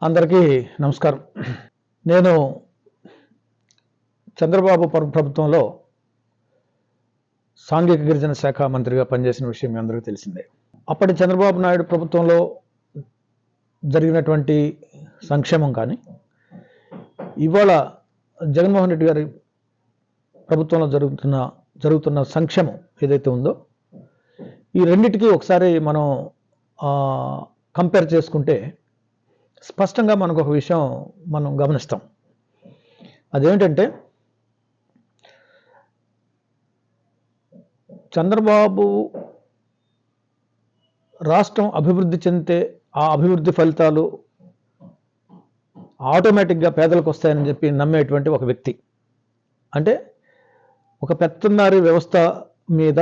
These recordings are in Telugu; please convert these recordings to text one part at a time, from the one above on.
అందరికీ నమస్కారం. నేను చంద్రబాబు ప్రభుత్వంలో సాంఘిక గిరిజన శాఖ మంత్రిగా పనిచేసిన విషయం మీ అందరికీ తెలిసిందే. అప్పటి చంద్రబాబు నాయుడు ప్రభుత్వంలో జరిగినటువంటి సంక్షేమం కానీ, ఇవాళ జగన్మోహన్ రెడ్డి గారి ప్రభుత్వంలో జరుగుతున్న సంక్షేమం ఏదైతే ఉందో, ఈ రెండిటికి ఒకసారి మనం కంపేర్ చేసుకుంటే స్పష్టంగా మనకు ఒక విషయం మనం గమనిస్తాం. అదేంటంటే, చంద్రబాబు రాష్ట్రం అభివృద్ధి చెందితే ఆ అభివృద్ధి ఫలితాలు ఆటోమేటిక్గా పేదలకు వస్తాయని చెప్పి నమ్మేటువంటి ఒక వ్యక్తి. అంటే ఒక పెత్తందారీ వ్యవస్థ మీద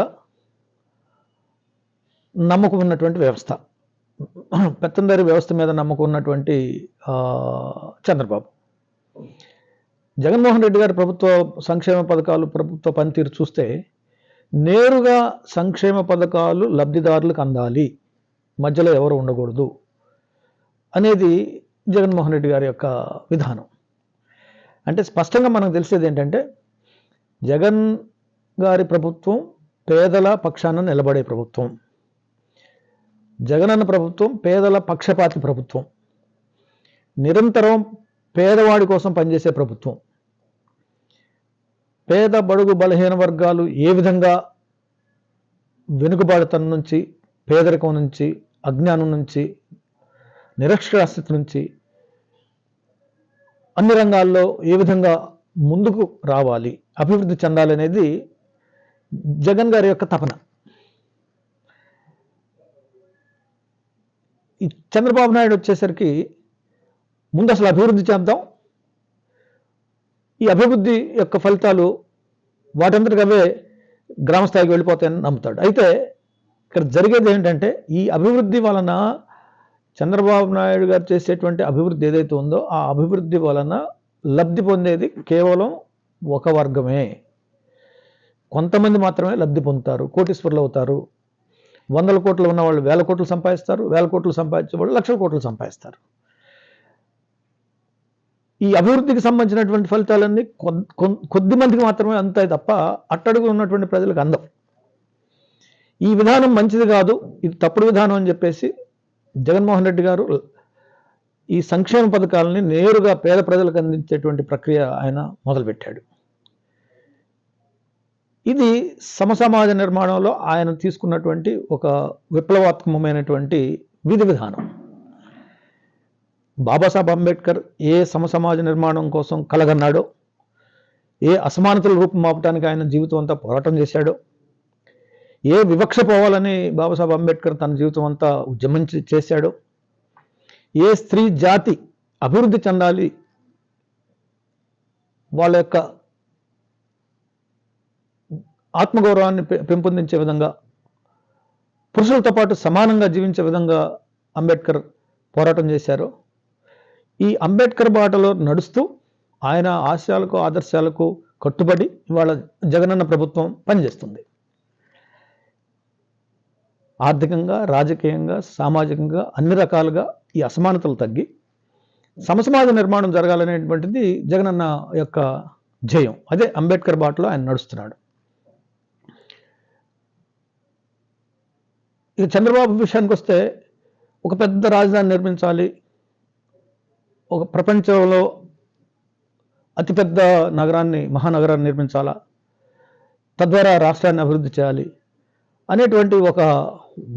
నమ్మకం ఉన్నటువంటి వ్యవస్థ, పెత్తందారీ వ్యవస్థ మీద నమ్మకం ఉన్నటువంటి చంద్రబాబు. జగన్మోహన్ రెడ్డి గారి ప్రభుత్వ సంక్షేమ పథకాలు, ప్రభుత్వ పనితీరు చూస్తే నేరుగా సంక్షేమ పథకాలు లబ్ధిదారులకు అందాలి, మధ్యలో ఎవరు ఉండకూడదు అనేది జగన్మోహన్ రెడ్డి గారి యొక్క విధానం. అంటే స్పష్టంగా మనకు తెలిసేది ఏంటంటే, జగన్ గారి ప్రభుత్వం పేదల పక్షాన నిలబడే ప్రభుత్వం. జగనన్న ప్రభుత్వం పేదల పక్షపాతి ప్రభుత్వం, నిరంతరం పేదవాడి కోసం పనిచేసే ప్రభుత్వం. పేద బడుగు బలహీన వర్గాలు ఏ విధంగా వెనుకబాటుతనం నుంచి, పేదరికం నుంచి, అజ్ఞానం నుంచి, నిరక్షరాస్యత నుంచి అన్ని రంగాల్లో ఏ విధంగా ముందుకు రావాలి, అభివృద్ధి చెందాలి అనేది జగన్ గారి యొక్క తపన. ఈ చంద్రబాబు నాయుడు వచ్చేసరికి ముందు అసలు అభివృద్ధి చేద్దాం, ఈ అభివృద్ధి యొక్క ఫలితాలు వాటంతటికి అవే గ్రామ స్థాయికి వెళ్ళిపోతాయని నమ్ముతాడు. అయితే ఇక్కడ జరిగేది ఏంటంటే, ఈ అభివృద్ధి వలన చంద్రబాబు నాయుడు గారు చేసేటువంటి అభివృద్ధి ఏదైతే ఉందో, ఆ అభివృద్ధి వలన లబ్ధి పొందేది కేవలం ఒక వర్గమే. కొంతమంది మాత్రమే లబ్ధి పొందుతారు, కోటీశ్వరులు అవుతారు. 100 కోట్లు ఉన్న వాళ్ళు 1000 కోట్లు సంపాదిస్తారు, 1000 కోట్లు సంపాదించే వాళ్ళు 1,00,000 కోట్లు సంపాదిస్తారు. ఈ అభివృద్ధికి సంబంధించినటువంటి ఫలితాలన్నీ కొద్ది మందికి మాత్రమే అందుతాయి తప్ప అట్టడుగు ఉన్నటువంటి ప్రజలకు అందవు. ఈ విధానం మంచిది కాదు, ఇది తప్పుడు విధానం అని చెప్పేసి జగన్మోహన్ రెడ్డి గారు ఈ సంక్షేమ పథకాలని నేరుగా పేద ప్రజలకు అందించేటువంటి ప్రక్రియ ఆయన మొదలుపెట్టాడు. ఇది సమసమాజ నిర్మాణంలో ఆయన తీసుకున్నటువంటి ఒక విప్లవాత్మకమైనటువంటి విధి విధానం. బాబాసాహెబ్ అంబేద్కర్ ఏ సమసమాజ నిర్మాణం కోసం కలగన్నాడో, ఏ అసమానతలు రూపుమాపటానికి ఆయన జీవితం అంతా పోరాటం చేశాడో, ఏ వివక్ష పోవాలని బాబాసాహెబ్ అంబేద్కర్ తన జీవితం అంతా ఉద్యమించి చేశాడో, ఏ స్త్రీ జాతి అభివృద్ధి చెందాలి, వాళ్ళ యొక్క ఆత్మగౌరవాన్ని పెంపొందించే విధంగా, పురుషులతో పాటు సమానంగా జీవించే విధంగా అంబేద్కర్ పోరాటం చేశారు. ఈ అంబేద్కర్ బాటలో నడుస్తూ ఆయన ఆశయాలకు, ఆదర్శాలకు కట్టుబడి ఇవాళ జగనన్న ప్రభుత్వం పనిచేస్తుంది. ఆర్థికంగా, రాజకీయంగా, సామాజికంగా అన్ని రకాలుగా ఈ అసమానతలు తగ్గి సమసమాజ నిర్మాణం జరగాలనేటువంటిది జగనన్న యొక్క ధ్యేయం. అదే అంబేద్కర్ బాటలో ఆయన నడుస్తున్నాడు. ఇక చంద్రబాబు విషయానికి వస్తే, ఒక పెద్ద రాజధాని నిర్మించాలి, ఒక ప్రపంచంలో అతిపెద్ద నగరాన్ని, మహానగరాన్ని నిర్మించాలా, తద్వారా రాష్ట్రాన్ని అభివృద్ధి చేయాలి అనేటువంటి ఒక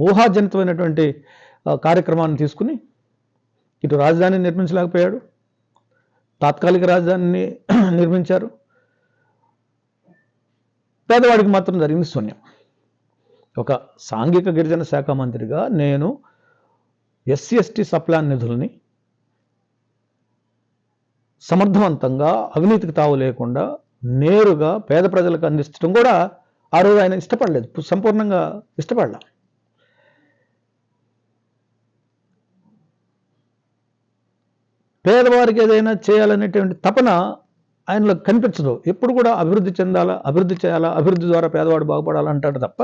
ఊహాజనితమైనటువంటి కార్యక్రమాన్ని తీసుకుని ఇటు రాజధాని నిర్మించలేకపోయాడు, తాత్కాలిక రాజధానిని నిర్మించారు. పేదవాడికి మాత్రం జరిగింది శూన్యం. ఒక సాంఘిక గిరిజన శాఖ మంత్రిగా నేను SC/ST సప్లాన్ నిధుల్ని సమర్థవంతంగా, అవినీతికి తావు లేకుండా నేరుగా పేద ప్రజలకు అందించడం కూడా ఆ రోజు ఆయన ఇష్టపడలేదు, సంపూర్ణంగా ఇష్టపడలే. పేదవారికి ఏదైనా చేయాలనేటువంటి తపన ఆయనలో కనిపించదు. ఎప్పుడు కూడా అభివృద్ధి చెందాలా, అభివృద్ధి చేయాలా, అభివృద్ధి ద్వారా పేదవాడు బాగుపడాలంటాడు తప్ప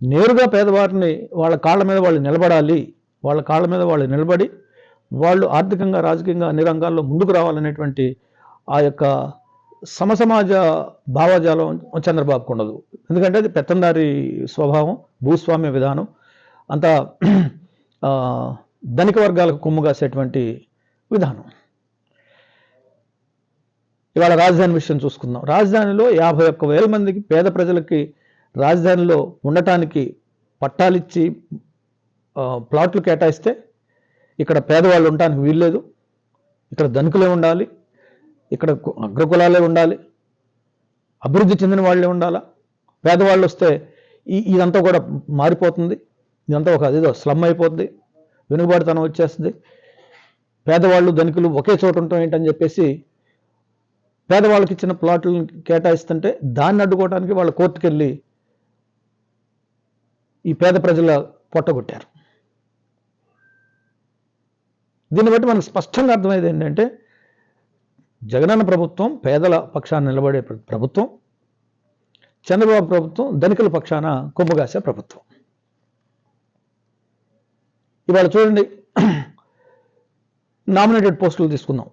నేరుగా పేదవారిని వాళ్ళ కాళ్ళ మీద వాళ్ళు నిలబడాలి, వాళ్ళ కాళ్ళ మీద వాళ్ళు నిలబడి వాళ్ళు ఆర్థికంగా రాజకీయంగా అన్ని రంగాల్లో ముందుకు రావాలనేటువంటి ఆ యొక్క సమసమాజ భావజాలం చంద్రబాబుకు ఉండదు. ఎందుకంటే అది పెత్తందారి స్వభావం, భూస్వామ్య విధానం, అంతా ధనిక వర్గాలకు కొమ్ము కాసేటువంటి విధానం. ఇవాళ రాజధాని విషయం చూసుకుందాం. రాజధానిలో 51,000 మందికి పేద ప్రజలకి రాజధానిలో ఉండటానికి పట్టాలిచ్చి ప్లాట్లు కేటాయిస్తే ఇక్కడ పేదవాళ్ళు ఉండటానికి వీల్లేదు. ఇక్కడ ధనికులే ఉండాలి, ఇక్కడ అగ్రకులాలే ఉండాలి, అభివృద్ధి చెందిన వాళ్ళే ఉండాలా. పేదవాళ్ళు వస్తే ఇదంతా కూడా మారిపోతుంది. ఇదంతా ఒక అదేదో స్లమ్ అయిపోతుంది, వెనుకబాటుతనం వచ్చేస్తుంది. పేదవాళ్ళు ధనికులు ఒకే చోట ఉంటాం ఏంటని చెప్పేసి పేదవాళ్ళకి ఇచ్చిన ప్లాట్లను కేటాయిస్తుంటే దాన్ని అడ్డుకోవడానికి వాళ్ళు కోర్టుకు వెళ్ళి ఈ పేద ప్రజల పొట్టగొట్టారు. దీన్ని బట్టి మనకు స్పష్టంగా అర్థమయ్యేది ఏంటంటే జగనన్న ప్రభుత్వం పేదల పక్షాన నిలబడే ప్రభుత్వం, చంద్రబాబు ప్రభుత్వం ధనికుల పక్షాన కొమ్ముగాసే ప్రభుత్వం. ఇవాళ చూడండి, నామినేటెడ్ పోస్టులు తీసుకుందాం.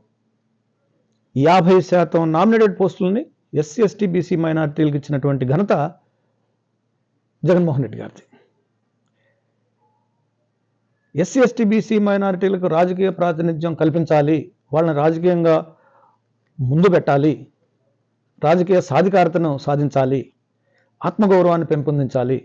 50% నామినేటెడ్ పోస్టులని ఎస్సీ ఎస్టీ బీసీ మైనారిటీలకు ఇచ్చినటువంటి ఘనత జగన్మోహన్ రెడ్డి గారిది. ఎస్సీ ఎస్టీ బీసీ మైనారిటీలకు రాజకీయ ప్రాతినిధ్యం కల్పించాలి, వాళ్ళని రాజకీయంగా ముందు పెట్టాలి, రాజకీయ సాధికారతను సాధించాలి, ఆత్మగౌరవాన్ని పెంపొందించాలి,